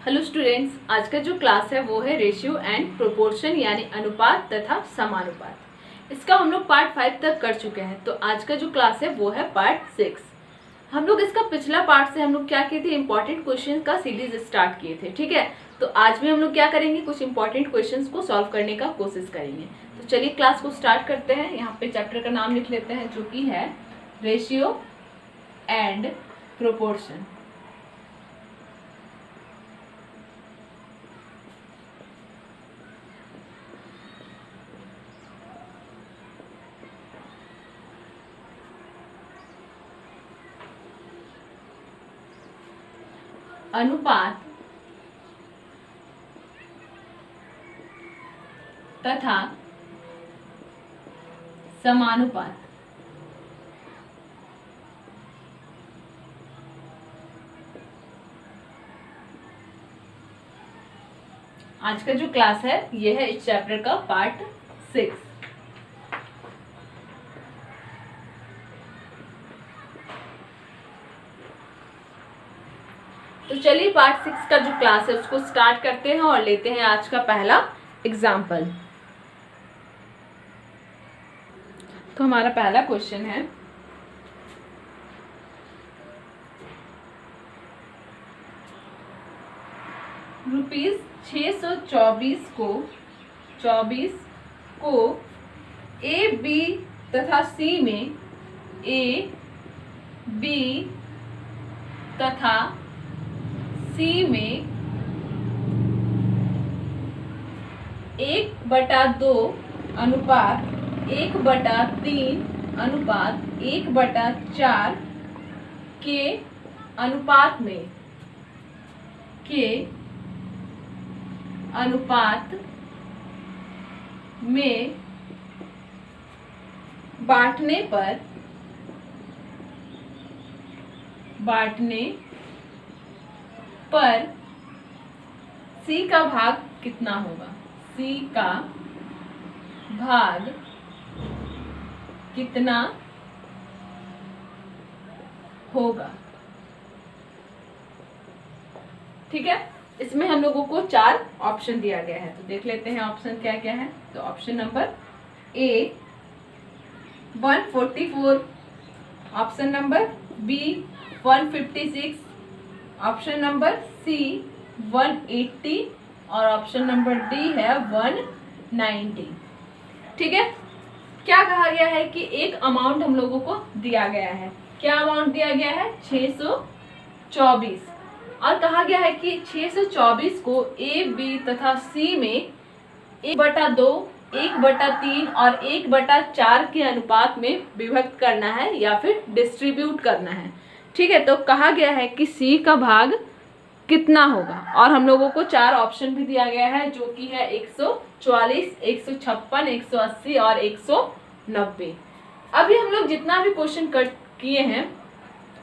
Hello students, आज का जो क्लास है वो है रेशियो एंड प्रोपोर्शन यानी अनुपात तथा समानुपात। इसका हम लोग पार्ट 5 तक कर चुके हैं। तो आज का जो क्लास है वो है पार्ट 6। हम लोग इसका पिछला पार्ट से हम लोग क्या किए थे, इंपॉर्टेंट क्वेश्चन का सीरीज स्टार्ट किए थे। ठीक है, तो आज भी हम लोग क्या करेंगे, कुछ इंपॉर्टेंट क्वेश्चन को सॉल्व करने का कोशिश करेंगे। तो चलिए क्लास को स्टार्ट करते हैं। यहाँ पे चैप्टर का नाम लिख लेते हैं जो कि है रेशियो एंड प्रोपोर्शन। अनुपात तथा समानुपात। आज का जो क्लास है ये है इस चैप्टर का पार्ट 6। तो चलिए पार्ट 6 का जो क्लास है उसको स्टार्ट करते हैं और लेते हैं आज का पहला एग्जाम्पल। तो हमारा पहला क्वेश्चन है, ₹624 को ए, बी तथा सी में ए, बी तथा सी में 1/2 अनुपात 1/3 अनुपात 1/4 के अनुपात में बांटने पर सी का भाग कितना होगा। सी का भाग कितना होगा। ठीक है, इसमें हम लोगों को 4 ऑप्शन दिया गया है। तो देख लेते हैं ऑप्शन क्या क्या है। तो option number A 144, option number B 156, option number C 180 और ऑप्शन नंबर डी है 190। ठीक है, क्या कहा गया है कि एक अमाउंट हम लोगों को दिया गया है। क्या अमाउंट दिया गया है, 624, और कहा गया है कि 624 को ए, बी तथा सी में 1/2, 1/3 और 1/4 के अनुपात में विभक्त करना है या फिर डिस्ट्रीब्यूट करना है। ठीक है, तो कहा गया है कि सी का भाग कितना होगा और हम लोगों को 4 ऑप्शन भी दिया गया है जो कि है 144, 156, 180 और 190। अभी हम लोग जितना भी क्वेश्चन किए हैं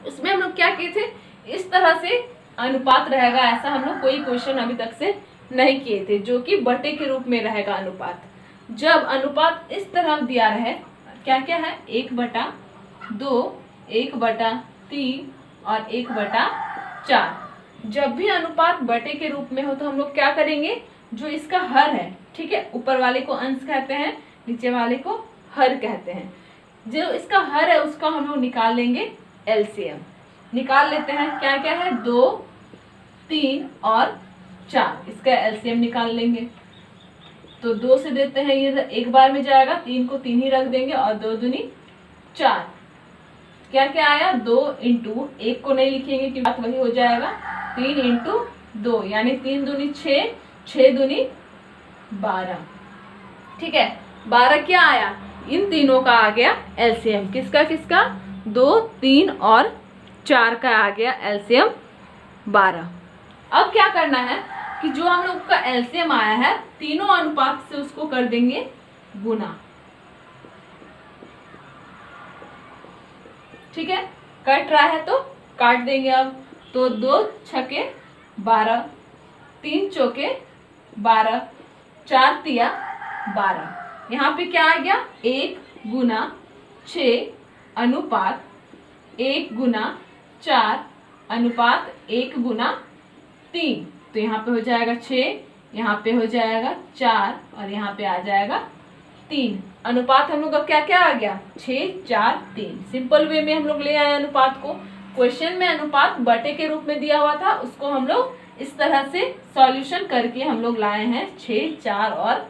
उसमें हम लोग क्या किए थे, इस तरह से अनुपात रहेगा ऐसा हम लोग कोई क्वेश्चन अभी तक से नहीं किए थे जो कि बटे के रूप में रहेगा अनुपात। जब अनुपात इस तरह दिया रहे, क्या क्या है, 1/2, 1/3 और 1/4। जब भी अनुपात बटे के रूप में हो तो हम लोग क्या करेंगे, जो इसका हर है, ठीक है, ऊपर वाले को अंश कहते हैं, नीचे वाले को हर कहते हैं। जो इसका हर है उसका हम लोग निकाल लेंगे एलसीएम। निकाल लेते हैं, क्या क्या है, 2, 3 और 4, इसका एलसीएम निकाल लेंगे। तो 2 से देते हैं, ये एक बार में जाएगा, 3 को 3 ही रख देंगे और 2 दूनी 4। क्या क्या आया, 2 × 1 को नहीं लिखेंगे क्योंकि बात वही हो जाएगा, 3 × 2 यानी 3 दूनी 6, 6 दूनी 12। ठीक है, 12 क्या आया, इन तीनों का आ गया एलसीएम। किसका किसका, 2, 3 और 4 का आ गया एलसीएम 12। अब क्या करना है कि जो हम लोग का एलसीएम आया है तीनों अनुपात से उसको कर देंगे गुना। ठीक है, कट रहा है तो काट देंगे। अब तो 2 छके 12, 3 चौके 12, 4 तिया 12। यहाँ पे क्या आ गया, 1 गुना 6 अनुपात 1 गुना 4 अनुपात 1 गुना 3। तो यहाँ पे हो जाएगा 6, यहाँ पे हो जाएगा 4 और यहाँ पे आ जाएगा 3। अनुपात हम लोग का क्या क्या आ गया, 6 4 3। सिंपल वे में हम लोग ले आए अनुपात को। क्वेश्चन में अनुपात बटे के रूप में दिया हुआ था, उसको हम लोग इस तरह से सॉल्यूशन करके हम लोग लाए हैं 6 4 और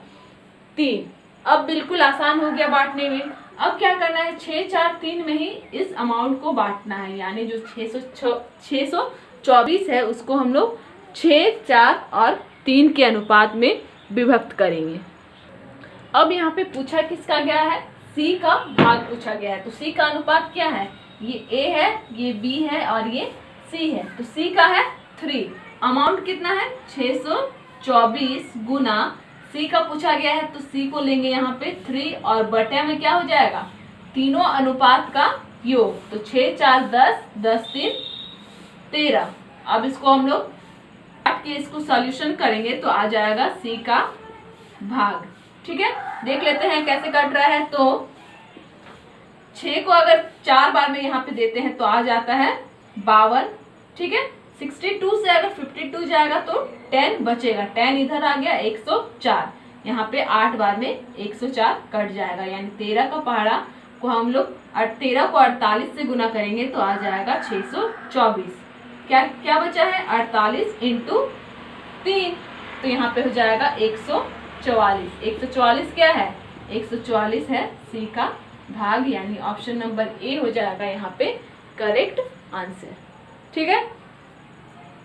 3। अब बिल्कुल आसान हो गया बांटने में। अब क्या करना है, 6 4 3 में ही इस अमाउंट को बांटना है, यानी जो 624 है उसको हम लोग 6 4 और 3 के अनुपात में विभक्त करेंगे। अब यहाँ पे पूछा किसका गया है, C का भाग पूछा गया है। तो C का अनुपात क्या है, ये A है, ये B है और ये C है। तो C का है 3। अमाउंट कितना है, 624 गुना C का पूछा गया है, तो C को लेंगे यहाँ पे 3 और बटे में क्या हो जाएगा, तीनों अनुपात का योग। तो 6 4 10, 10 3 13। अब इसको हम लोग काट के इसको सॉल्यूशन करेंगे तो आ जाएगा C का भाग। ठीक है, देख लेते हैं कैसे कट रहा है। तो 6 को अगर 4 बार में यहाँ पे देते हैं तो आ जाता है 52। ठीक है, 62 से अगर 52 जाएगा तो 10 बचेगा, 10 इधर आ गया 104। यहाँ पे 8 बार में 104 कट जाएगा, यानी 13 का पहाड़ा को हम लोग 13 को 48 से गुना करेंगे तो आ जाएगा 624। क्या क्या बचा है, 48 इंटू 3, तो यहाँ पे हो जाएगा 144। 144 क्या है, 144 है C का भाग, यानी ऑप्शन नंबर ए हो जाएगा यहाँ पे करेक्ट आंसर। ठीक है,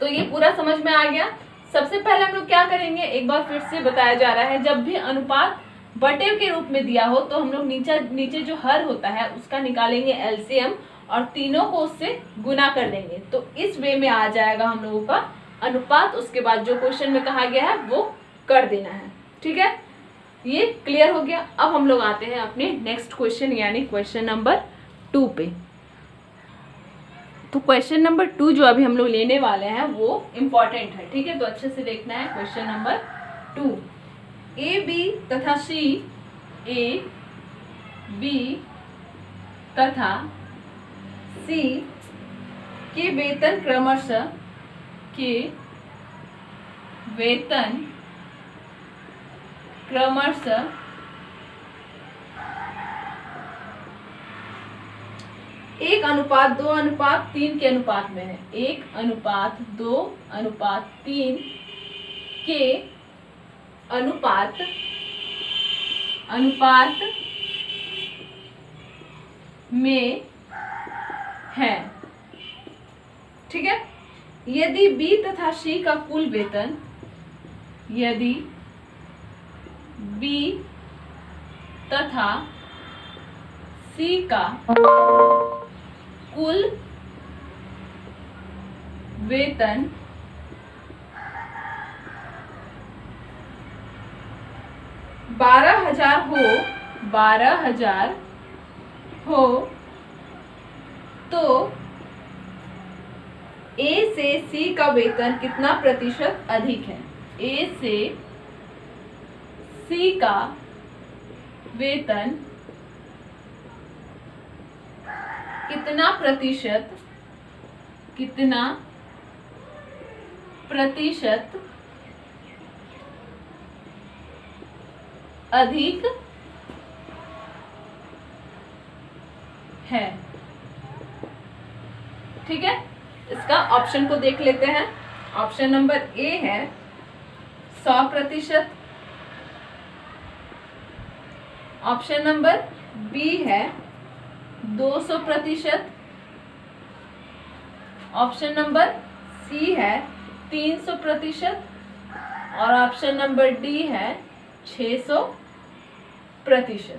तो ये पूरा समझ में आ गया। सबसे पहले हम लोग क्या करेंगे, एक बार फिर से बताया जा रहा है, जब भी अनुपात बटे के रूप में दिया हो तो हम लोग नीचे जो हर होता है उसका निकालेंगे एलसीएम और तीनों को उससे गुना कर देंगे। तो इस वे में आ जाएगा हम लोगों का अनुपात। उसके बाद जो क्वेश्चन में कहा गया है वो कर देना है। ठीक है, ये क्लियर हो गया। अब हम लोग आते हैं अपने नेक्स्ट क्वेश्चन यानी क्वेश्चन नंबर 2 पे। तो क्वेश्चन नंबर 2 जो अभी हम लोग लेने वाले हैं वो इम्पोर्टेंट है। ठीक है, तो अच्छे से देखना है। क्वेश्चन नंबर 2, ए बी तथा सी, ए बी तथा सी के वेतन क्रमशः 1:2:3 के अनुपात में है। 1:2:3 के अनुपात में है। ठीक है, यदि B तथा C का कुल वेतन, यदि B तथा C का कुल वेतन 12,000 हो तो A से C का वेतन कितना प्रतिशत अधिक है। A से C का वेतन कितना प्रतिशत अधिक है। ठीक है, इसका ऑप्शन को देख लेते हैं। ऑप्शन नंबर ए है 100%, ऑप्शन नंबर बी है 200%, ऑप्शन नंबर सी है 300% और ऑप्शन नंबर डी है 600%।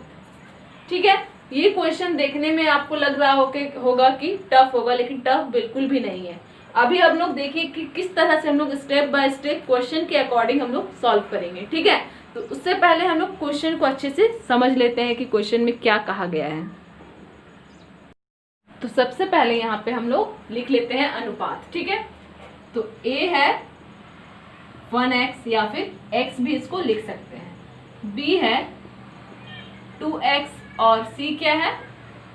ठीक है, ये क्वेश्चन देखने में आपको लग रहा होगा कि टफ होगा, लेकिन टफ बिल्कुल भी नहीं है। अभी हम लोग देखिए कि किस तरह से हम लोग स्टेप बाय स्टेप क्वेश्चन के अकॉर्डिंग हम लोग सॉल्व करेंगे। ठीक है, तो उससे पहले हम लोग क्वेश्चन को अच्छे से समझ लेते हैं कि क्वेश्चन में क्या कहा गया है। तो सबसे पहले यहाँ पे हम लोग लिख लेते हैं अनुपात। ठीक है, तो A है 1x या फिर x भी इसको लिख सकते हैं, B है 2x और C क्या है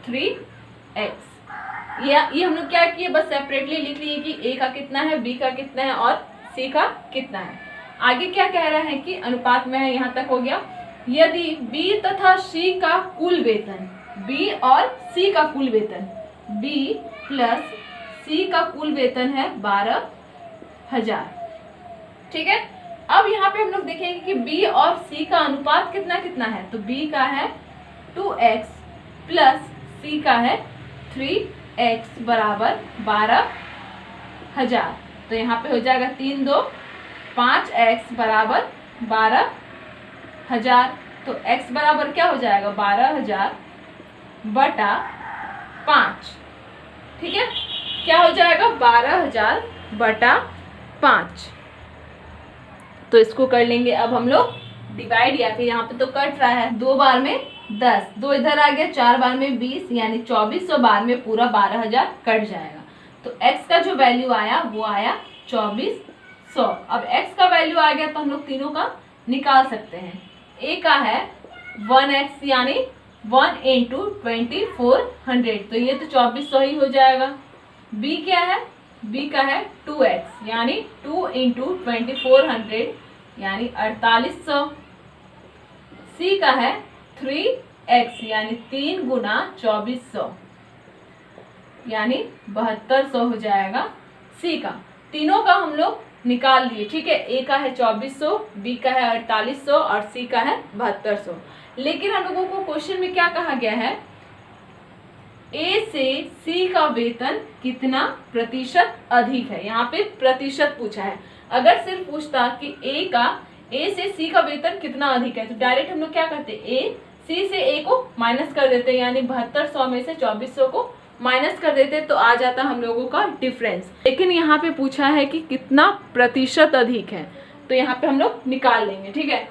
3x। ये हम लोग क्या किए, बस सेपरेटली लिख लिए कि A का कितना है, B का कितना है और सी का कितना है। आगे क्या कह रहा है कि अनुपात में है, यहाँ तक हो गया। यदि बी तथा सी का कुल वेतन, बी और सी का कुल वेतन, बी प्लस सी का कुल वेतन है 12,000। ठीक है, अब यहाँ पे हम लोग देखेंगे कि बी और सी का अनुपात कितना कितना है। तो बी का है 2x प्लस सी का है 3x बराबर 12,000। तो यहाँ पे हो जाएगा 3 2 5x बराबर 12,000। तो x बराबर क्या हो जाएगा 12,000 बटा 5। ठीक है, क्या हो जाएगा 12,000 बटा 5। तो इसको कर लेंगे अब हम लोग डिवाइड, या फिर यहाँ पे तो कट रहा है, 2 बार में 10, 2 इधर आ गया, 4 बार में 20 यानी 2400 बार में पूरा 12,000 कट जाएगा। तो x का जो वैल्यू आया वो आया 2400। अब x का वैल्यू आ गया तो हम लोग तीनों का निकाल सकते हैं। a का है 1x यानी 1 × 2400, तो ये तो 2400 ही हो जाएगा। b क्या है, b का है 2x यानी 2 × 2400 यानी 4800। c का है 3x यानी 3 गुना 2400 यानी 7200 हो जाएगा c का। तीनों का हम लोग निकाल लिए। ठीक है, a का है 2400, b का है 4800 और c का है 7200। लेकिन हम लोगों को क्वेश्चन में क्या कहा गया है, a से c का वेतन कितना प्रतिशत अधिक है। यहाँ पे प्रतिशत पूछा है। अगर सिर्फ पूछता कि a से c का वेतन कितना अधिक है, तो डायरेक्ट हम लोग क्या करते, c से a को माइनस कर देते, यानी 7200 में से 2400 को माइनस कर देते तो आ जाता हम लोगों का डिफरेंस। लेकिन यहाँ पे पूछा है कि कितना प्रतिशत अधिक है, तो यहाँ पे हम लोग निकाल लेंगे। ठीक है,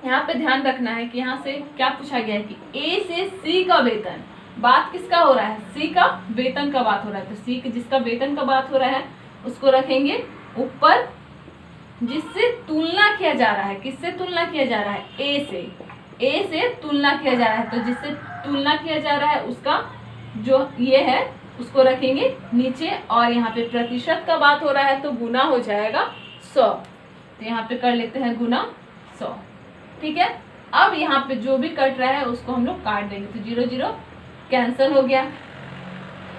यहाँ पे ध्यान रखना है कि यहाँ से क्या पूछा गया है कि a से c का वेतन, बात किसका हो रहा है, c का वेतन का बात हो रहा है। तो c जिसका वेतन का बात हो रहा है उसको रखेंगे ऊपर, जिससे तुलना किया जा रहा है। किससे तुलना किया जा रहा है, a से तुलना किया जा रहा है। तो जिससे तुलना किया जा रहा है उसका जो ये है उसको रखेंगे नीचे, और यहाँ पे प्रतिशत का बात हो रहा है तो गुना हो जाएगा 100। तो यहाँ पे कर लेते हैं गुना 100। ठीक है, अब यहाँ पे जो भी कट रहा है उसको हम लोग काट देंगे। तो 0 0 कैंसिल हो गया,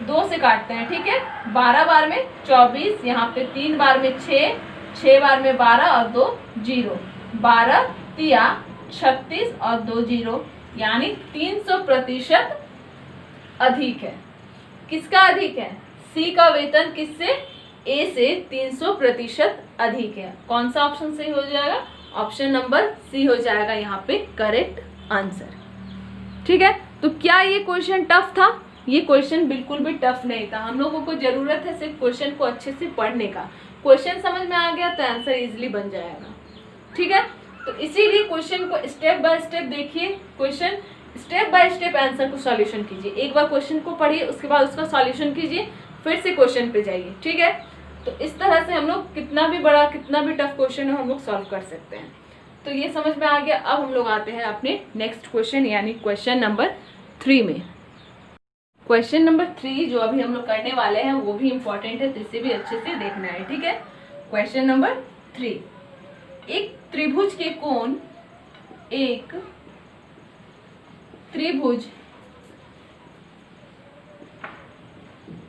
2 से काटते हैं। ठीक है, 12 बार में 24, यहाँ पे 3 बार में 6, 6 बार में 12 और 2 0, 12 तिया 36 और 2 0 यानी 300% अधिक है। किसका अधिक है, सी का वेतन किससे, ए से 300% अधिक है। कौन सा ऑप्शन सही हो जाएगा, ऑप्शन नंबर सी हो जाएगा यहाँ पे करेक्ट आंसर। ठीक है, तो क्या ये क्वेश्चन टफ था, ये क्वेश्चन बिल्कुल भी टफ नहीं था। हम लोगों को जरूरत है सिर्फ क्वेश्चन को अच्छे से पढ़ने का। क्वेश्चन समझ में आ गया तो आंसर इजीली बन जाएगा। ठीक है, तो इसीलिए क्वेश्चन को स्टेप बाय स्टेप देखिए, question step by step answer को सॉल्यूशन कीजिए। एक बार क्वेश्चन को पढ़िए, उसके बाद उसका सॉल्यूशन कीजिए, फिर से क्वेश्चन पे जाइए। ठीक है, तो इस तरह से हम लोग कितना भी बड़ा कितना भी टफ क्वेश्चन हो हम लोग सॉल्व कर सकते हैं। तो ये समझ में आ गया। अब हम लोग आते हैं अपने नेक्स्ट क्वेश्चन यानी क्वेश्चन नंबर 3 में। क्वेश्चन नंबर 3 जो अभी हम लोग करने वाले हैं वो भी इम्पोर्टेंट है, तो इसे भी अच्छे से देखना है। ठीक है, क्वेश्चन नंबर 3, एक त्रिभुज के कोण, एक त्रिभुज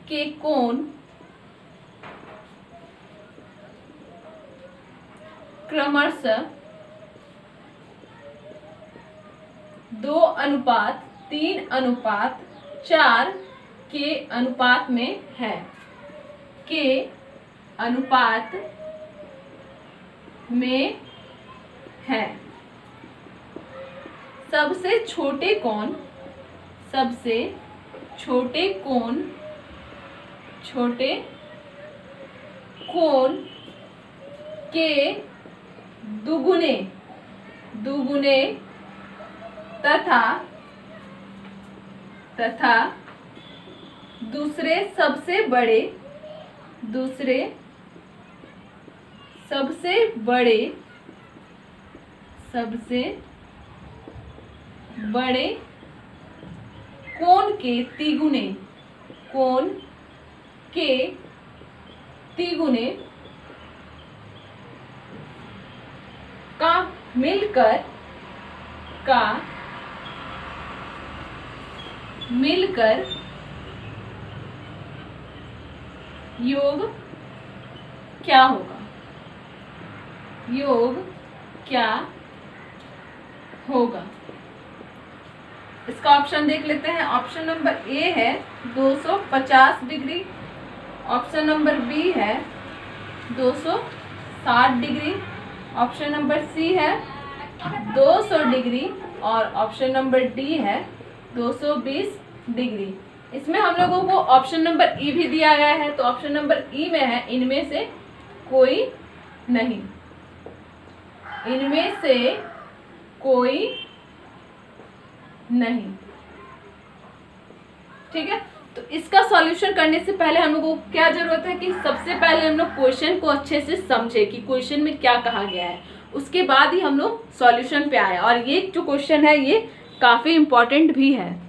के कोण क्रमशः 2:3:4 के अनुपात में है, के अनुपात में है। सबसे छोटे कोण के दुगुने तथा दूसरे सबसे बड़े कोण के तिगुने का मिलकर योग क्या होगा? योग क्या होगा? इसका ऑप्शन देख लेते हैं। ऑप्शन नंबर ए है 250 डिग्री, ऑप्शन नंबर बी है 260 डिग्री, ऑप्शन नंबर सी है 200 डिग्री और ऑप्शन नंबर डी है 220 डिग्री। इसमें हम लोगों को ऑप्शन नंबर ई भी दिया गया है, तो ऑप्शन नंबर ई में है इनमें से कोई नहीं, इनमें से कोई नहीं। ठीक है, तो इसका सॉल्यूशन करने से पहले हम लोगों को क्या जरूरत है कि सबसे पहले हम लोग क्वेश्चन को अच्छे से समझे कि क्वेश्चन में क्या कहा गया है, उसके बाद ही हम लोग सॉल्यूशन पे आए। और ये जो क्वेश्चन है ये काफी इंपॉर्टेंट भी है,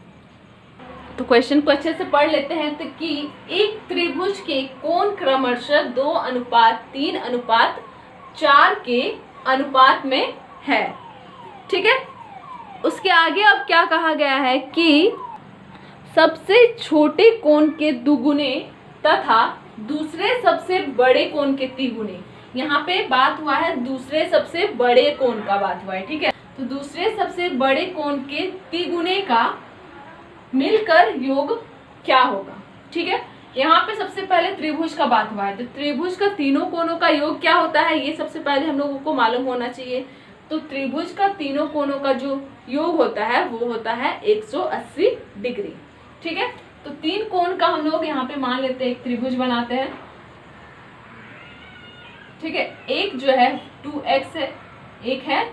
तो क्वेश्चन को अच्छे से पढ़ लेते हैं। तो कि एक त्रिभुज के कोण क्रमशः 2:3:4 के अनुपात में है। ठीक है, उसके आगे अब क्या कहा गया है कि सबसे छोटे कोण के दुगुने तथा दूसरे सबसे बड़े कोण के तिगुने। यहाँ पे बात हुआ है दूसरे सबसे बड़े कोण का बात हुआ है। ठीक है, तो दूसरे सबसे बड़े कोण के तिगुने का मिलकर योग क्या होगा? ठीक है, यहाँ पे सबसे पहले त्रिभुज का बात हुआ है, तो त्रिभुज का तीनों कोणों का योग क्या होता है ये सबसे पहले हम लोगों को मालूम होना चाहिए। तो त्रिभुज का तीनों कोणों का जो योग होता है वो होता है 180 डिग्री। ठीक है, तो तीन कोण का हम लोग यहाँ पे मान लेते हैं, एक त्रिभुज बनाते हैं। ठीक है, एक जो है 2x है, एक है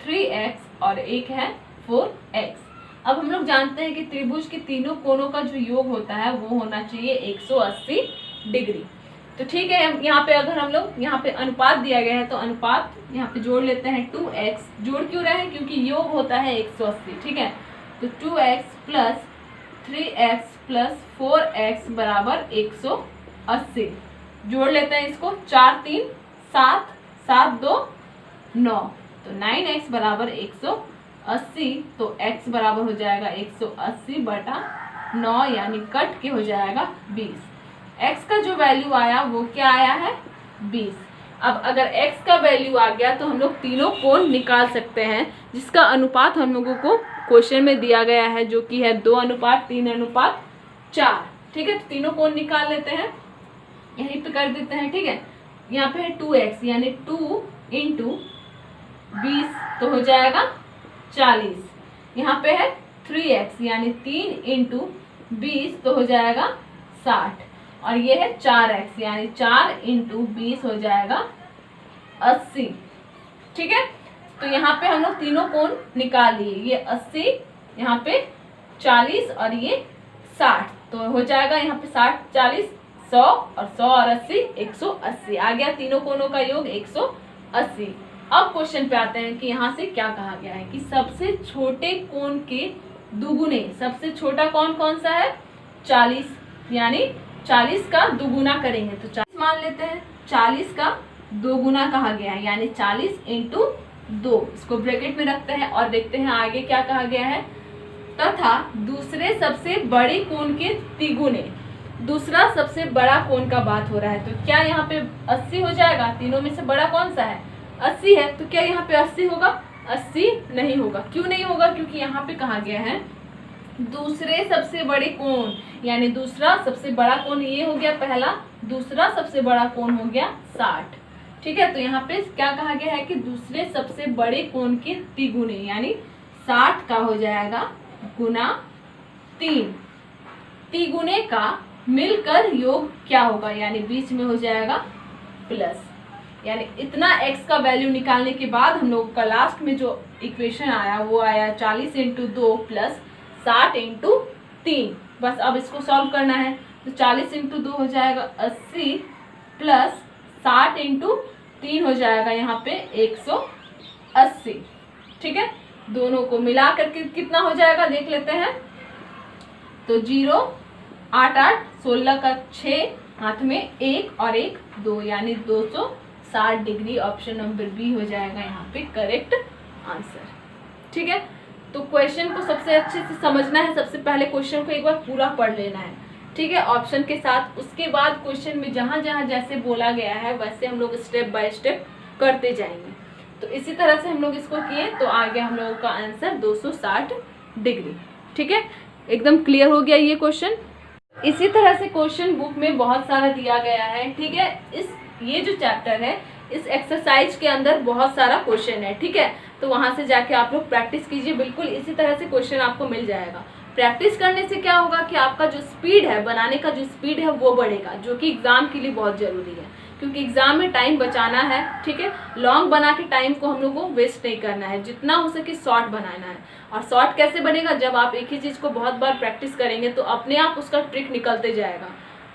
3x और एक है 4x। अब हम लोग जानते हैं कि त्रिभुज के तीनों कोणों का जो योग होता है वो होना चाहिए 180 डिग्री। तो ठीक है, यहाँ पे अगर हम लोग यहाँ पे अनुपात दिया गया है तो अनुपात यहाँ पे जोड़ लेते हैं 2x। जोड़ क्यों रहे हैं? क्योंकि योग होता है 180। ठीक है, तो 2x plus 3x plus 4x बराबर 180। जोड़ लेते हैं इसको, 4 3 7 7 2 9, तो 9x बराबर 180। तो x बराबर हो जाएगा 180/9 यानी कट के हो जाएगा 20। x का जो वैल्यू आया वो क्या आया है? 20। अब अगर x का वैल्यू आ गया तो हम लोग तीनों कोण निकाल सकते हैं, जिसका अनुपात हम लोगों को क्वेश्चन में दिया गया है जो कि है 2:3:4। ठीक है, तो तीनों कोण निकाल लेते हैं, यहीं पे कर देते हैं। ठीक है, यहाँ पे है 2x यानी 2 × 20 तो हो जाएगा 40। यहाँ पे है 3x यानी 3 × 20 तो हो जाएगा 60 और ये है 4x यानी 4 × 20 हो जाएगा 80। ठीक है, तो यहाँ पे हम लोग तीनों कोण निकाल लिए, ये 80, यहाँ पे 40 और ये 60, तो हो जाएगा यहाँ पे 60 40 100 और 100 और 80 180 आ गया। तीनों कोणों का योग 180। अब क्वेश्चन पे आते हैं कि यहाँ से क्या कहा गया है कि सबसे छोटे कोण के दुगुने। सबसे छोटा कोण कौन सा है? 40, यानी 40 का दुगुना करेंगे तो 40 मान लेते हैं, 40 का दोगुना कहा गया है यानी 40 × 2। इसको ब्रैकेट में रखते हैं और देखते हैं आगे क्या कहा गया है। तथा दूसरे सबसे बड़े कोण के तिगुने। दूसरा सबसे बड़ा कोण का बात हो रहा है, तो क्या यहाँ पे 80 हो जाएगा? तीनों में से बड़ा कौन सा है? 80 है, तो क्या यहाँ पे 80 होगा? 80 नहीं होगा। क्यों नहीं होगा? क्योंकि यहाँ पे कहा गया है दूसरे सबसे बड़े कोण, यानी दूसरा सबसे बड़ा कोण ये हो गया पहला, दूसरा सबसे बड़ा कोण हो गया 60। ठीक है, तो यहाँ पे क्या कहा गया है कि दूसरे सबसे बड़े कोण के तिगुने, यानी 60 का हो जाएगा गुना 3। तिगुने का मिलकर योग क्या होगा? यानी बीच में हो जाएगा प्लस, यानी इतना x का वैल्यू निकालने के बाद हम लोग का लास्ट में जो इक्वेशन आया वो आया 40 × 2 प्लस 60 × 3। बस अब इसको सॉल्व करना है, तो 40 × 2 हो जाएगा 80 प्लस 60 × 3 हो जाएगा यहाँ पे 180। ठीक है, दोनों को मिला करके कितना हो जाएगा देख लेते हैं। तो 0 8 8 16 का 6 हाथ में 1 और 1 2 यानी 260 60 डिग्री। ऑप्शन नंबर बी हो जाएगा यहाँ पे करेक्ट आंसर। ठीक है, तो क्वेश्चन को सबसे अच्छे से समझना है। सबसे पहले क्वेश्चन को एक बार पूरा पढ़ लेना है, ठीक है, ऑप्शन के साथ। उसके बाद क्वेश्चन में जहाँ जहाँ जैसे बोला गया है वैसे हम लोग स्टेप बाय स्टेप करते जाएंगे। तो इसी तरह से हम लोग इसको किए तो आ गया हम लोगों का आंसर 260 डिग्री। ठीक है, एकदम क्लियर हो गया ये क्वेश्चन। इसी तरह से क्वेश्चन बुक में बहुत सारा दिया गया है। ठीक है, ये जो चैप्टर है इस एक्सरसाइज के अंदर बहुत सारा क्वेश्चन है। ठीक है, तो वहां से जाके आप लोग प्रैक्टिस कीजिए। बिल्कुल इसी तरह से क्वेश्चन आपको मिल जाएगा। प्रैक्टिस करने से क्या होगा कि आपका जो स्पीड है, बनाने का जो स्पीड है वो बढ़ेगा, जो कि एग्जाम के लिए बहुत जरूरी है, क्योंकि एग्जाम में टाइम बचाना है। ठीक है, लॉन्ग बना के टाइम को हम लोग को वेस्ट नहीं करना है, जितना हो सके शॉर्ट बनाना है। और शॉर्ट कैसे बनेगा, जब आप एक ही चीज को बहुत बार प्रैक्टिस करेंगे तो अपने आप उसका ट्रिक निकलते जाएगा।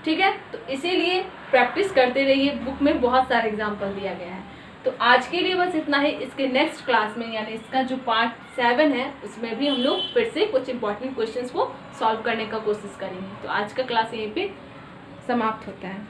ठीक है, तो इसीलिए प्रैक्टिस करते रहिए। बुक में बहुत सारे एग्जाम्पल दिया गया है। तो आज के लिए बस इतना ही। इसके नेक्स्ट क्लास में यानी इसका जो पार्ट 7 है उसमें भी हम लोग फिर से कुछ इंपॉर्टेंट क्वेश्चंस को सॉल्व करने का कोशिश करेंगे। तो आज का क्लास यहीं पे समाप्त होता है।